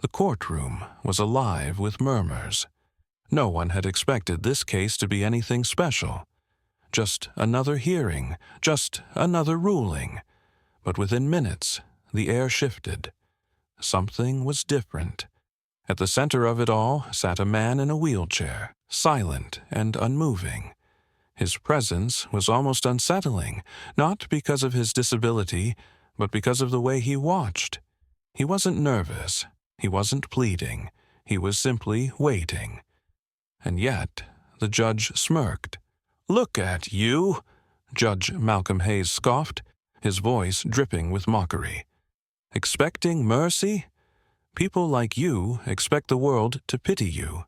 The courtroom was alive with murmurs. No one had expected this case to be anything special. Just another hearing, just another ruling. But within minutes, the air shifted. Something was different. At the center of it all sat a man in a wheelchair, silent and unmoving. His presence was almost unsettling, not because of his disability, but because of the way he watched. He wasn't nervous. He wasn't pleading. He was simply waiting. And yet, the judge smirked. "Look at you," Judge Malcolm Hayes scoffed, his voice dripping with mockery. "Expecting mercy? People like you expect the world to pity you.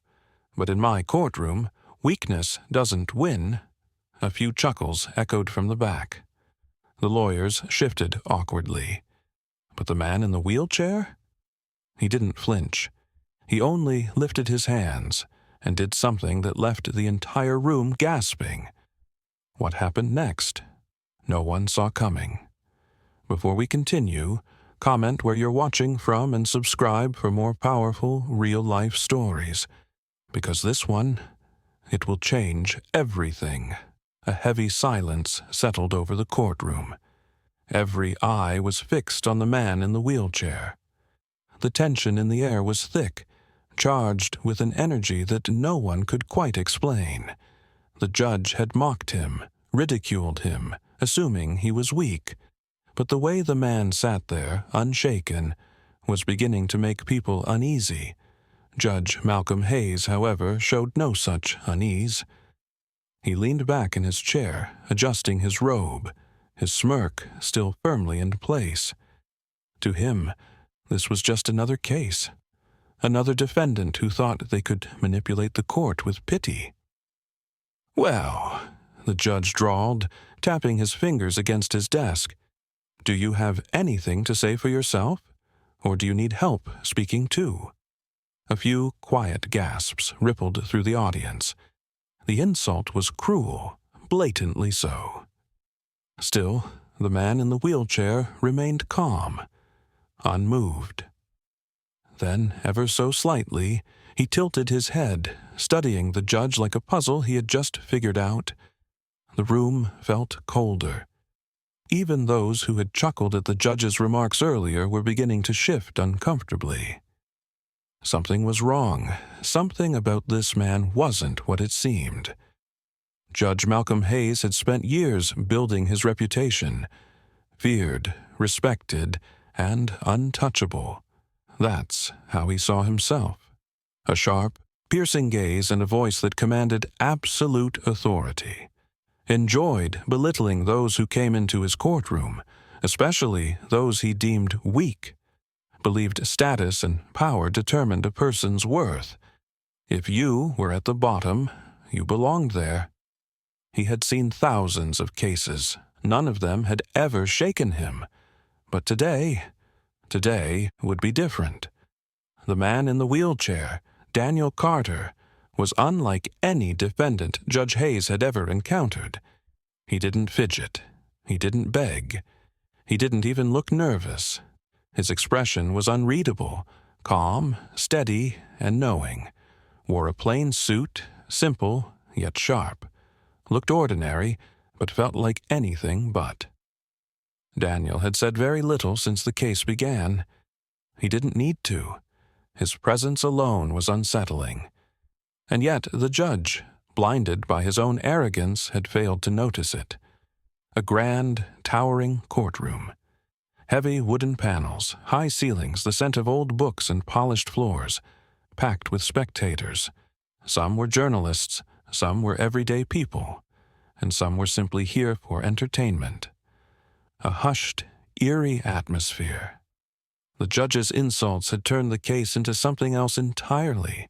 But in my courtroom, weakness doesn't win." A few chuckles echoed from the back. The lawyers shifted awkwardly. But the man in the wheelchair? He didn't flinch. He only lifted his hands and did something that left the entire room gasping. What happened next? No one saw coming. Before we continue, comment where you're watching from and subscribe for more powerful, real-life stories. Because this one, it will change everything. A heavy silence settled over the courtroom. Every eye was fixed on the man in the wheelchair. The tension in the air was thick, charged with an energy that no one could quite explain. The judge had mocked him, ridiculed him, assuming he was weak. But the way the man sat there, unshaken, was beginning to make people uneasy. Judge Malcolm Hayes, however, showed no such unease. He leaned back in his chair, adjusting his robe, his smirk still firmly in place. To him, this was just another case. Another defendant who thought they could manipulate the court with pity. "Well," the judge drawled, tapping his fingers against his desk, "do you have anything to say for yourself? Or do you need help speaking too?" A few quiet gasps rippled through the audience. The insult was cruel, blatantly so. Still, the man in the wheelchair remained calm, unmoved. Then, ever so slightly, he tilted his head, studying the judge like a puzzle he had just figured out. The room felt colder. Even those who had chuckled at the judge's remarks earlier were beginning to shift uncomfortably. Something was wrong. Something about this man wasn't what it seemed. Judge Malcolm Hayes had spent years building his reputation. Feared, respected, and untouchable. That's how he saw himself. A sharp, piercing gaze and a voice that commanded absolute authority. Enjoyed belittling those who came into his courtroom, especially those he deemed weak. Believed status and power determined a person's worth. If you were at the bottom, you belonged there. He had seen thousands of cases. None of them had ever shaken him. But today would be different. The man in the wheelchair, Daniel Carter, was unlike any defendant Judge Hayes had ever encountered. He didn't fidget. He didn't beg. He didn't even look nervous. His expression was unreadable, calm, steady, and knowing. Wore a plain suit, simple yet sharp. Looked ordinary, but felt like anything but. Daniel had said very little since the case began. He didn't need to. His presence alone was unsettling. And yet the judge, blinded by his own arrogance, had failed to notice it. A grand, towering courtroom. Heavy wooden panels, high ceilings, the scent of old books and polished floors, packed with spectators. Some were journalists, some were everyday people, and some were simply here for entertainment. A hushed, eerie atmosphere. The judge's insults had turned the case into something else entirely.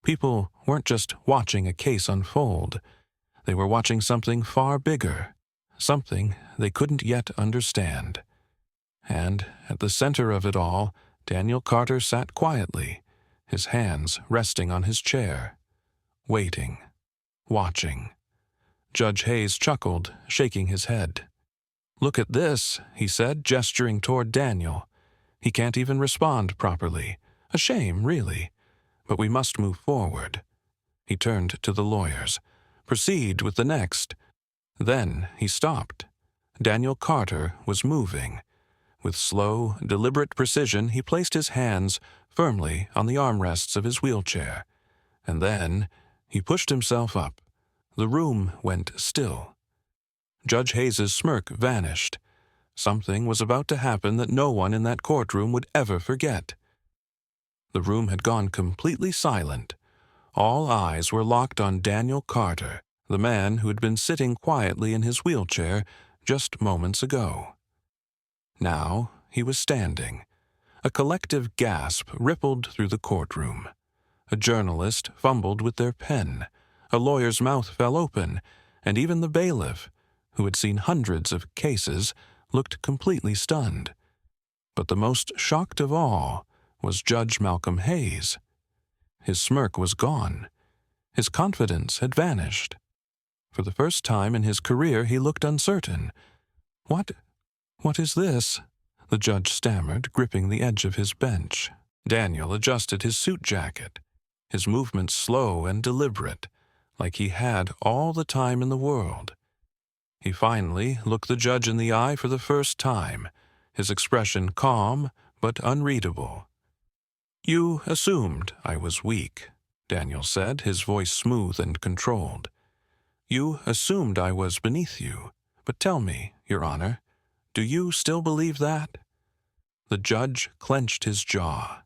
People weren't just watching a case unfold. They were watching something far bigger, something they couldn't yet understand. And at the center of it all, Daniel Carter sat quietly, his hands resting on his chair, waiting, watching. Judge Hayes chuckled, shaking his head. "Look at this," he said, gesturing toward Daniel. "He can't even respond properly. A shame, really, but we must move forward." He turned to the lawyers. "Proceed with the next." Then he stopped. Daniel Carter was moving. With slow, deliberate precision, he placed his hands firmly on the armrests of his wheelchair. And then he pushed himself up. The room went still. Judge Hayes's smirk vanished. Something was about to happen that no one in that courtroom would ever forget. The room had gone completely silent. All eyes were locked on Daniel Carter, the man who had been sitting quietly in his wheelchair just moments ago. Now he was standing. A collective gasp rippled through the courtroom. A journalist fumbled with their pen. A lawyer's mouth fell open, and even the bailiff, who had seen hundreds of cases, looked completely stunned. But the most shocked of all was Judge Malcolm Hayes. His smirk was gone. His confidence had vanished. For the first time in his career, he looked uncertain. What is this?" the judge stammered, gripping the edge of his bench. Daniel adjusted his suit jacket, his movements slow and deliberate, like he had all the time in the world. He finally looked the judge in the eye for the first time, his expression calm but unreadable. "You assumed I was weak," Daniel said, his voice smooth and controlled. "You assumed I was beneath you. But tell me, Your Honor, do you still believe that?" The judge clenched his jaw.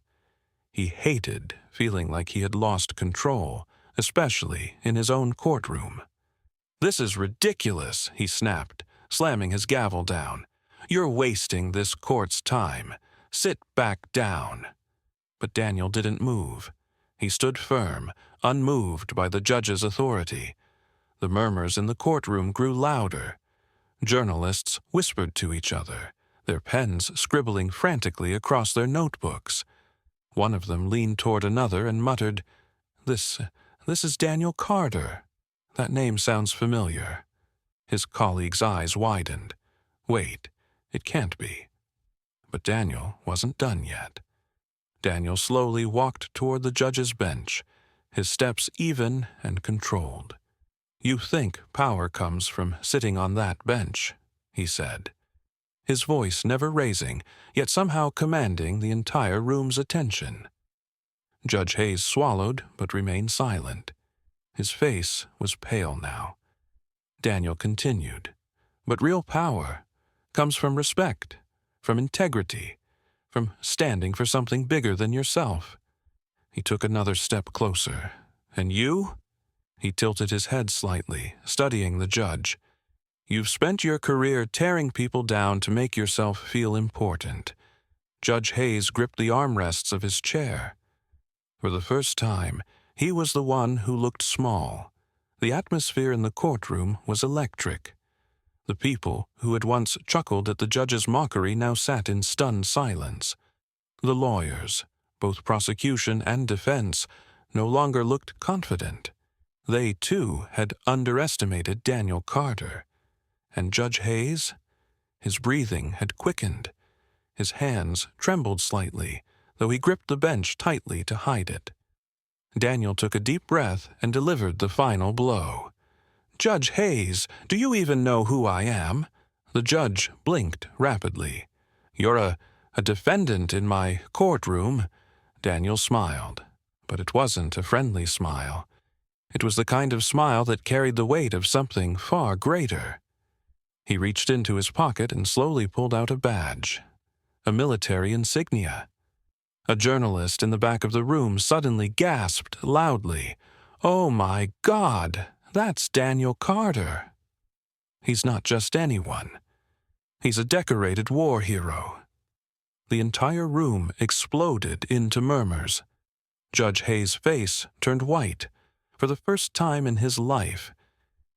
He hated feeling like he had lost control, especially in his own courtroom. "This is ridiculous," he snapped, slamming his gavel down. "You're wasting this court's time. Sit back down." But Daniel didn't move. He stood firm, unmoved by the judge's authority. The murmurs in the courtroom grew louder. Journalists whispered to each other, their pens scribbling frantically across their notebooks. One of them leaned toward another and muttered, This is Daniel Carter. That name sounds familiar." His colleague's eyes widened. Wait, it can't be. But Daniel wasn't done yet. Daniel slowly walked toward the judge's bench, his steps even and controlled. "You think power comes from sitting on that bench," he said, his voice never raising, yet somehow commanding the entire room's attention. Judge Hayes swallowed but remained silent. His face was pale now. Daniel continued, "But real power comes from respect, from integrity, from standing for something bigger than yourself." He took another step closer. "And you?" He tilted his head slightly, studying the judge. "You've spent your career tearing people down to make yourself feel important." Judge Hayes gripped the armrests of his chair. For the first time, he was the one who looked small. The atmosphere in the courtroom was electric. The people who had once chuckled at the judge's mockery now sat in stunned silence. The lawyers, both prosecution and defense, no longer looked confident. They, too, had underestimated Daniel Carter. And Judge Hayes? His breathing had quickened. His hands trembled slightly, though he gripped the bench tightly to hide it. Daniel took a deep breath and delivered the final blow. "Judge Hayes, do you even know who I am?" The judge blinked rapidly. "You're a defendant in my courtroom." Daniel smiled, but it wasn't a friendly smile. It was the kind of smile that carried the weight of something far greater. He reached into his pocket and slowly pulled out a badge, a military insignia. A journalist in the back of the room suddenly gasped loudly, "Oh my God, that's Daniel Carter." He's not just anyone. He's a decorated war hero. The entire room exploded into murmurs. Judge Hayes' face turned white. For the first time in his life,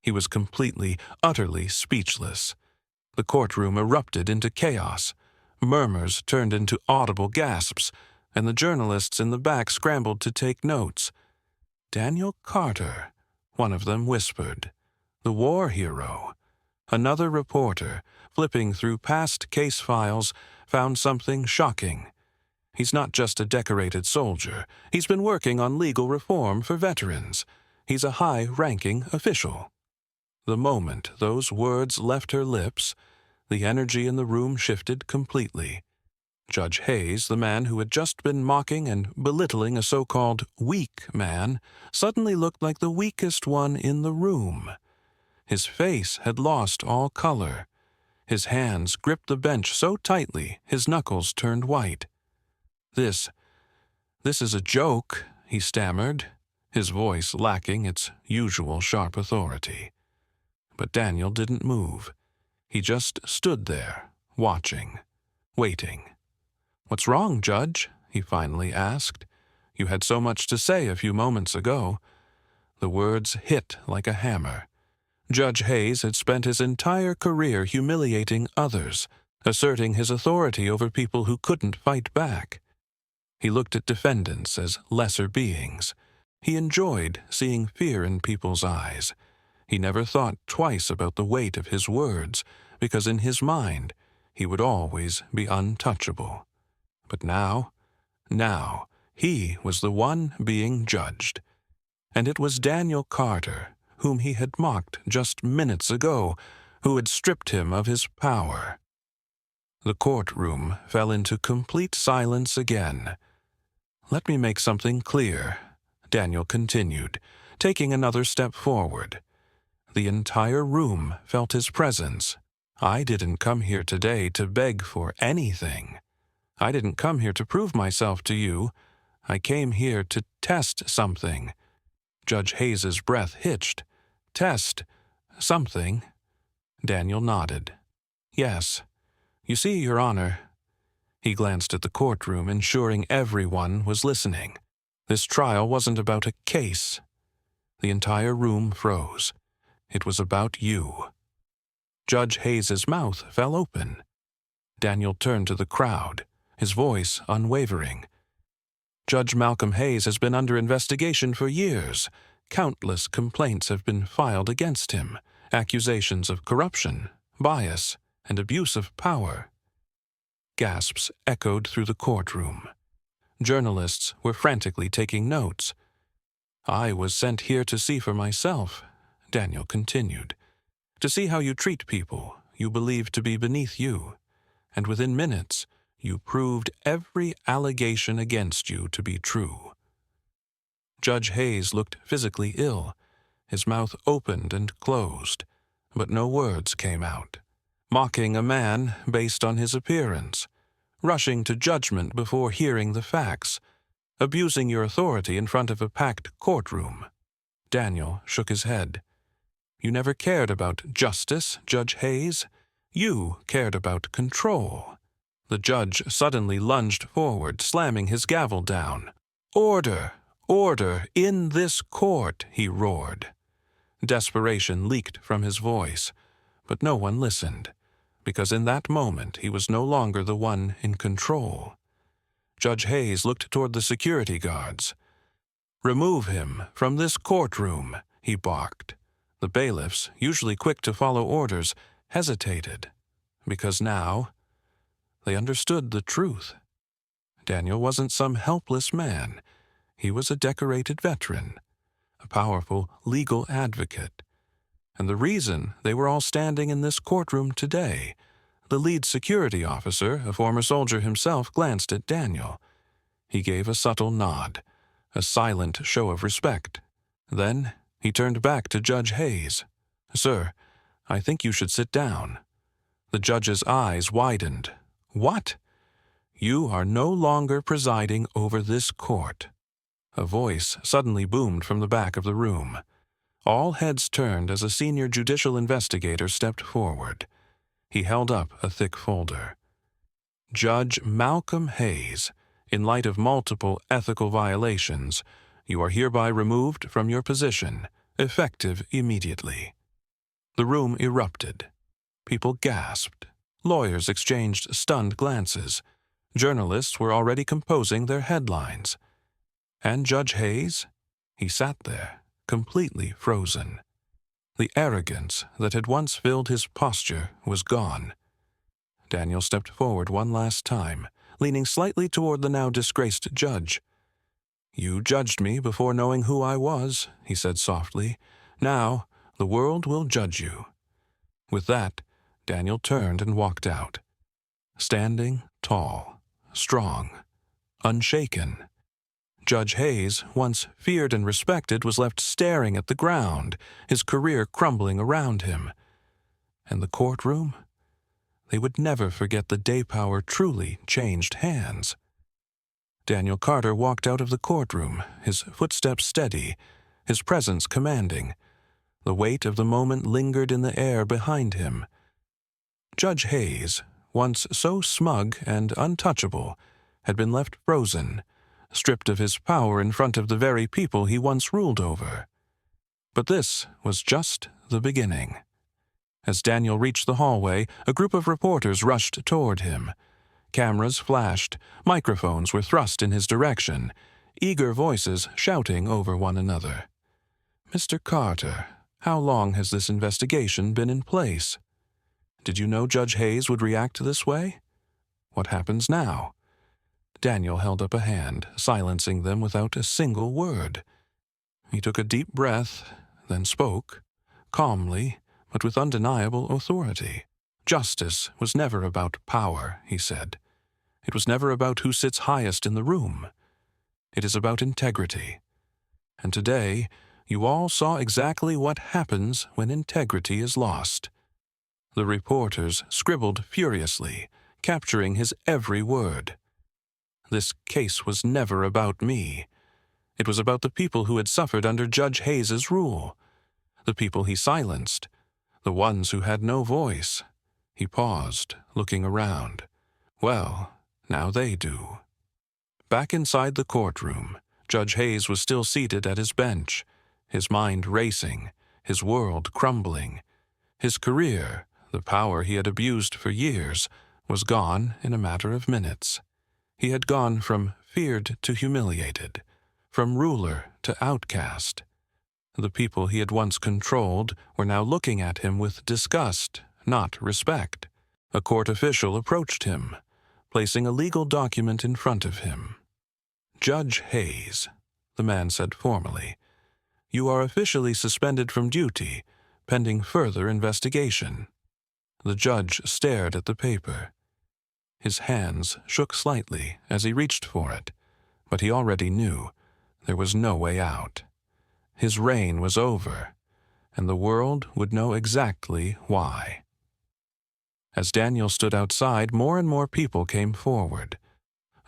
he was completely, utterly speechless. The courtroom erupted into chaos. Murmurs turned into audible gasps, and the journalists in the back scrambled to take notes. "Daniel Carter," one of them whispered. "The war hero." Another reporter, flipping through past case files, found something shocking. He's not just a decorated soldier. He's been working on legal reform for veterans. He's a high-ranking official." The moment those words left her lips, the energy in the room shifted completely. Judge Hayes, the man who had just been mocking and belittling a so-called weak man, suddenly looked like the weakest one in the room. His face had lost all color. His hands gripped the bench so tightly his knuckles turned white. This is a joke," he stammered, his voice lacking its usual sharp authority. But Daniel didn't move. He just stood there, watching, waiting. "What's wrong, Judge?" he finally asked. "You had so much to say a few moments ago." The words hit like a hammer. Judge Hayes had spent his entire career humiliating others, asserting his authority over people who couldn't fight back. He looked at defendants as lesser beings. He enjoyed seeing fear in people's eyes. He never thought twice about the weight of his words, because in his mind, he would always be untouchable. But now, he was the one being judged. And it was Daniel Carter, whom he had mocked just minutes ago, who had stripped him of his power. The courtroom fell into complete silence again. "Let me make something clear," Daniel continued, taking another step forward. The entire room felt his presence. "I didn't come here today to beg for anything. I didn't come here to prove myself to you. I came here to test something." Judge Hayes's breath hitched. "Test something?" Daniel nodded. "Yes. You see, Your Honor." He glanced at the courtroom, ensuring everyone was listening. This trial wasn't about a case. The entire room froze. It was about you. Judge Hayes's mouth fell open. Daniel turned to the crowd, his voice unwavering. "Judge Malcolm Hayes has been under investigation for years. Countless complaints have been filed against him, accusations of corruption, bias, and abuse of power." Gasps echoed through the courtroom. Journalists were frantically taking notes. "I was sent here to see for myself," Daniel continued, "to see how you treat people you believe to be beneath you, and within minutes you proved every allegation against you to be true." Judge Hayes looked physically ill. His mouth opened and closed, but no words came out. Mocking a man based on his appearance, rushing to judgment before hearing the facts, abusing your authority in front of a packed courtroom. Daniel shook his head. "You never cared about justice, Judge Hayes. You cared about control." The judge suddenly lunged forward, slamming his gavel down. "Order! Order in this court!" he roared. Desperation leaked from his voice, but no one listened, because in that moment he was no longer the one in control. Judge Hayes looked toward the security guards. "Remove him from this courtroom," he barked. The bailiffs, usually quick to follow orders, hesitated, because now they understood the truth. Daniel wasn't some helpless man. He was a decorated veteran, a powerful legal advocate. And the reason they were all standing in this courtroom today, the lead security officer, a former soldier himself, glanced at Daniel. He gave a subtle nod, a silent show of respect. Then he turned back to Judge Hayes. "Sir, I think you should sit down." The judge's eyes widened. "What? You are no longer presiding over this court." A voice suddenly boomed from the back of the room. All heads turned as a senior judicial investigator stepped forward. He held up a thick folder. "Judge Malcolm Hayes, in light of multiple ethical violations, you are hereby removed from your position, effective immediately." The room erupted. People gasped. Lawyers exchanged stunned glances. Journalists were already composing their headlines. And Judge Hayes? He sat there, completely frozen. The arrogance that had once filled his posture was gone. Daniel stepped forward one last time, leaning slightly toward the now disgraced judge. "You judged me before knowing who I was," he said softly. "Now, the world will judge you." With that, Daniel turned and walked out. Standing tall, strong, unshaken, Judge Hayes, once feared and respected, was left staring at the ground, his career crumbling around him. And the courtroom? They would never forget the day power truly changed hands. Daniel Carter walked out of the courtroom, his footsteps steady, his presence commanding. The weight of the moment lingered in the air behind him. Judge Hayes, once so smug and untouchable, had been left frozen, stripped of his power in front of the very people he once ruled over. But this was just the beginning. As Daniel reached the hallway, a group of reporters rushed toward him. Cameras flashed, microphones were thrust in his direction, eager voices shouting over one another. "Mr. Carter, how long has this investigation been in place? Did you know Judge Hayes would react this way? What happens now?" Daniel held up a hand, silencing them without a single word. He took a deep breath, then spoke, calmly, but with undeniable authority. "Justice was never about power," he said. "It was never about who sits highest in the room. It is about integrity. And today, you all saw exactly what happens when integrity is lost." The reporters scribbled furiously, capturing his every word. "This case was never about me. It was about the people who had suffered under Judge Hayes's rule, the people he silenced, the ones who had no voice." He paused, looking around. "Well, now they do." Back inside the courtroom, Judge Hayes was still seated at his bench, his mind racing, his world crumbling. His career, the power he had abused for years, was gone in a matter of minutes. He had gone from feared to humiliated, from ruler to outcast. The people he had once controlled were now looking at him with disgust, not respect. A court official approached him, placing a legal document in front of him. "Judge Hayes," the man said formally, "you are officially suspended from duty, pending further investigation." The judge stared at the paper. His hands shook slightly as he reached for it, but he already knew there was no way out. His reign was over, and the world would know exactly why. As Daniel stood outside, more and more people came forward.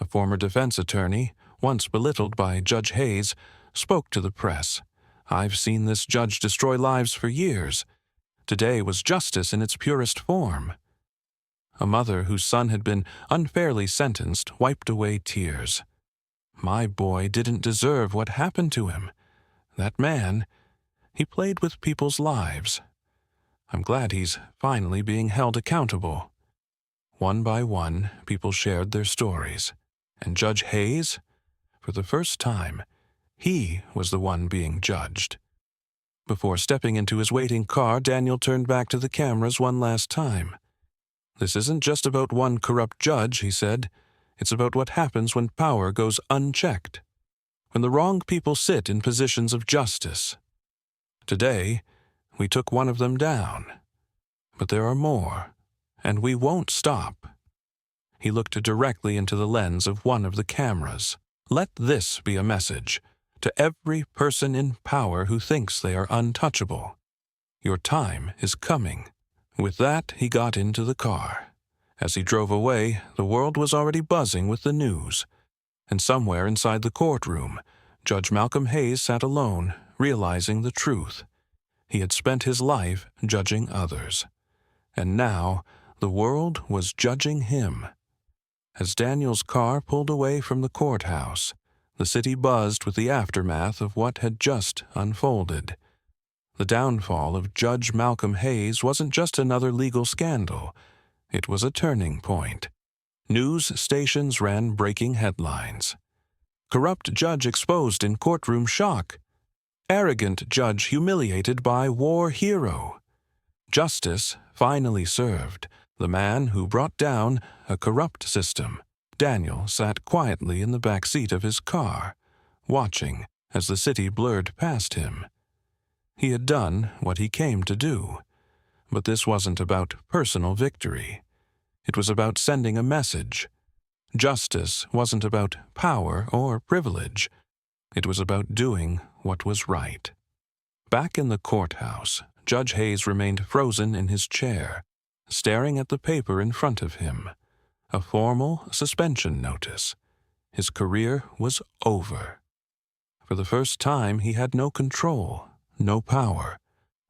A former defense attorney, once belittled by Judge Hayes, spoke to the press. "I've seen this judge destroy lives for years. Today was justice in its purest form." A mother whose son had been unfairly sentenced wiped away tears. "My boy didn't deserve what happened to him. That man, he played with people's lives. I'm glad he's finally being held accountable." One by one, people shared their stories. And Judge Hayes? For the first time, he was the one being judged. Before stepping into his waiting car, Daniel turned back to the cameras one last time. "This isn't just about one corrupt judge," he said. "It's about what happens when power goes unchecked, when the wrong people sit in positions of justice. Today, we took one of them down. But there are more, and we won't stop." He looked directly into the lens of one of the cameras. "Let this be a message to every person in power who thinks they are untouchable. Your time is coming." With that, he got into the car. As he drove away, the world was already buzzing with the news. And somewhere inside the courtroom, Judge Malcolm Hayes sat alone, realizing the truth. He had spent his life judging others. And now, the world was judging him. As Daniel's car pulled away from the courthouse, the city buzzed with the aftermath of what had just unfolded. The downfall of Judge Malcolm Hayes wasn't just another legal scandal. It was a turning point. News stations ran breaking headlines. "Corrupt judge exposed in courtroom shock." "Arrogant judge humiliated by war hero." Justice finally served the man who brought down a corrupt system. Daniel sat quietly in the back seat of his car, watching as the city blurred past him. He had done what he came to do, but this wasn't about personal victory. It was about sending a message. Justice wasn't about power or privilege. It was about doing what was right. Back in the courthouse, Judge Hayes remained frozen in his chair, staring at the paper in front of him. A formal suspension notice. His career was over. For the first time, he had no control, no power,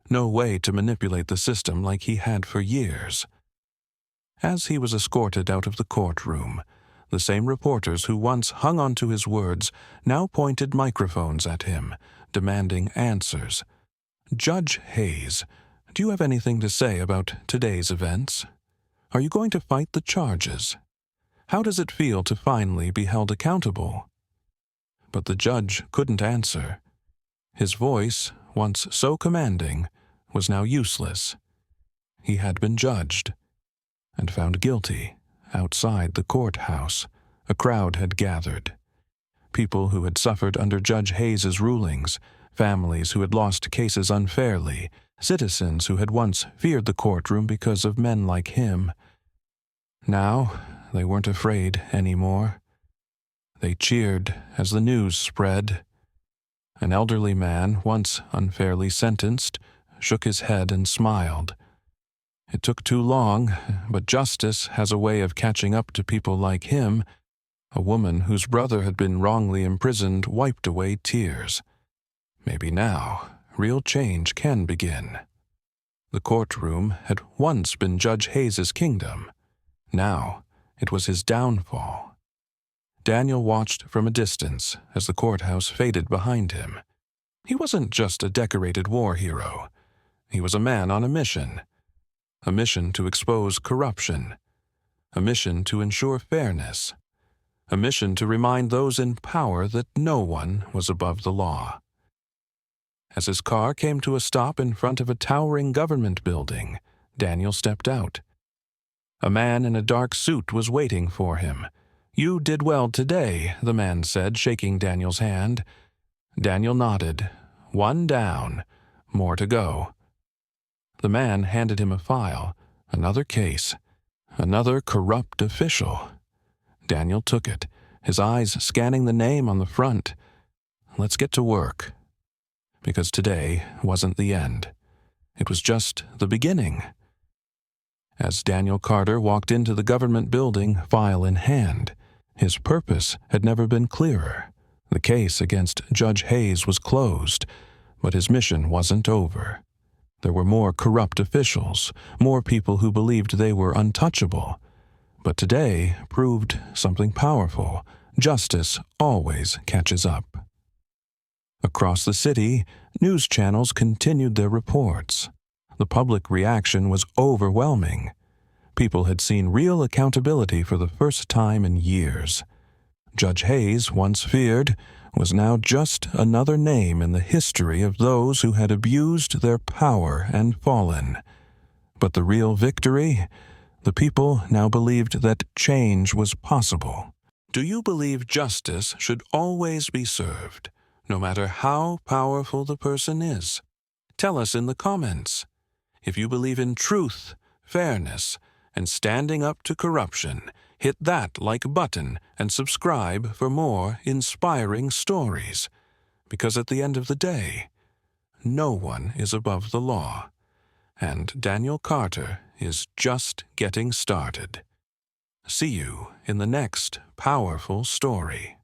no way to manipulate the system like he had for years. As he was escorted out of the courtroom, the same reporters who once hung onto his words now pointed microphones at him, demanding answers. "Judge Hayes, do you have anything to say about today's events? Are you going to fight the charges? How does it feel to finally be held accountable?" But the judge couldn't answer. His voice, once so commanding, was now useless. He had been judged and found guilty. Outside the courthouse, a crowd had gathered. People who had suffered under Judge Hayes's rulings, families who had lost cases unfairly, citizens who had once feared the courtroom because of men like him. Now, they weren't afraid anymore. They cheered as the news spread. An elderly man, once unfairly sentenced, shook his head and smiled. It took too long, but justice has a way of catching up to people like him. A woman whose brother had been wrongly imprisoned wiped away tears. Maybe now, real change can begin. The courtroom had once been Judge Hayes's kingdom. Now, it was his downfall. Daniel watched from a distance as the courthouse faded behind him. He wasn't just a decorated war hero. He was a man on a mission to expose corruption, a mission to ensure fairness, a mission to remind those in power that no one was above the law. As his car came to a stop in front of a towering government building, Daniel stepped out. A man in a dark suit was waiting for him. "You did well today," the man said, shaking Daniel's hand. Daniel nodded. One down, more to go. The man handed him a file, another case, another corrupt official. Daniel took it, his eyes scanning the name on the front. Let's get to work. Because today wasn't the end. It was just the beginning. As Daniel Carter walked into the government building, file in hand, his purpose had never been clearer. The case against Judge Hayes was closed, but his mission wasn't over. There were more corrupt officials, more people who believed they were untouchable. But today proved something powerful. Justice always catches up. Across the city, news channels continued their reports. The public reaction was overwhelming. People had seen real accountability for the first time in years. Judge Hayes, once feared, was now just another name in the history of those who had abused their power and fallen. But the real victory? The people now believed that change was possible. Do you believe justice should always be served, no matter how powerful the person is? Tell us in the comments. If you believe in truth, fairness, and standing up to corruption, hit that like button and subscribe for more inspiring stories. Because at the end of the day, no one is above the law, and Daniel Carter is just getting started. See you in the next powerful story.